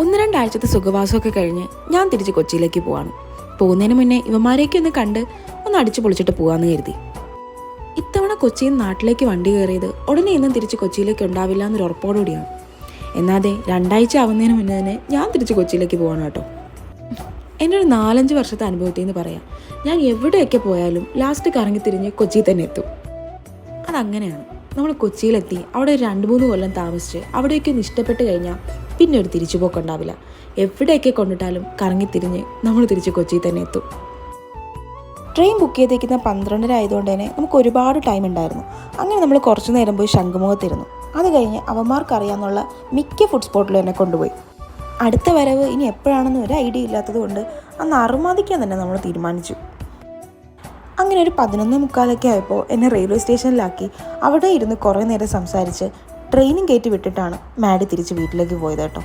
1-2 ആഴ്ചത്തെ സുഖവാസമൊക്കെ കഴിഞ്ഞ് ഞാൻ തിരിച്ച് കൊച്ചിയിലേക്ക് പോവാണ്. പോകുന്നതിന് മുന്നേ ഇവന്മാരെയൊക്കെ ഒന്ന് കണ്ട് ഒന്ന് അടിച്ചു പൊളിച്ചിട്ട് പോകാമെന്ന് കരുതി. ഇത്തവണ കൊച്ചിയിൽ നിന്ന് നാട്ടിലേക്ക് വണ്ടി കയറിയത് ഉടനെ ഇന്നും തിരിച്ച് കൊച്ചിയിലേക്ക് ഉണ്ടാവില്ല എന്നൊരു ഉറപ്പോടുകൂടിയാണ്. എന്നാതെ 2 ആഴ്ച ആവുന്നതിന് മുന്നേ തന്നെ ഞാൻ തിരിച്ച് കൊച്ചിയിലേക്ക് പോവാണ് കേട്ടോ. എൻ്റെ ഒരു 4-5 വർഷത്തെ അനുഭവത്തിൽ നിന്ന് പറയാം, ഞാൻ എവിടെയൊക്കെ പോയാലും ലാസ്റ്റ് കറങ്ങി തിരിഞ്ഞ് കൊച്ചിയിൽ തന്നെ എത്തും. അതങ്ങനെയാണ്. നമ്മൾ കൊച്ചിയിലെത്തി അവിടെ ഒരു 2-3 കൊല്ലം താമസിച്ച് അവിടെയൊക്കെ ഒന്ന് ഇഷ്ടപ്പെട്ട് കഴിഞ്ഞാൽ പിന്നെ ഒരു തിരിച്ചുപോക്കുണ്ടാവില്ല. എവിടെയൊക്കെ കൊണ്ടിട്ടാലും കറങ്ങിത്തിരിഞ്ഞ് നമ്മൾ തിരിച്ച് കൊച്ചിയിൽ തന്നെ എത്തും. ട്രെയിൻ ബുക്ക് ചെയ്തേക്കുന്ന 12:30 ആയതുകൊണ്ട് തന്നെ നമുക്ക് ഒരുപാട് ടൈം ഉണ്ടായിരുന്നു. അങ്ങനെ നമ്മൾ കുറച്ച് നേരം പോയി ശംഖുമുഖത്തിരുന്നു. അത് കഴിഞ്ഞ് അവന്മാർക്കറിയാമെന്നുള്ള മിക്ക ഫുഡ് സ്പോട്ടിലും എന്നെ കൊണ്ടുപോയി. അടുത്ത വരവ് ഇനി എപ്പോഴാണെന്ന് ഒരു ഐഡിയ ഇല്ലാത്തത് കൊണ്ട് അന്ന് അറുമാദിക്കാൻ തന്നെ നമ്മൾ തീരുമാനിച്ചു. അങ്ങനെ ഒരു 11:45 ആയപ്പോൾ എന്നെ റെയിൽവേ സ്റ്റേഷനിലാക്കി അവിടെ ഇരുന്ന് കുറേ നേരം സംസാരിച്ച് ട്രെയിനും കയറ്റി വിട്ടിട്ടാണ് മാഡി തിരിച്ച് വീട്ടിലേക്ക് പോയത് കേട്ടോ.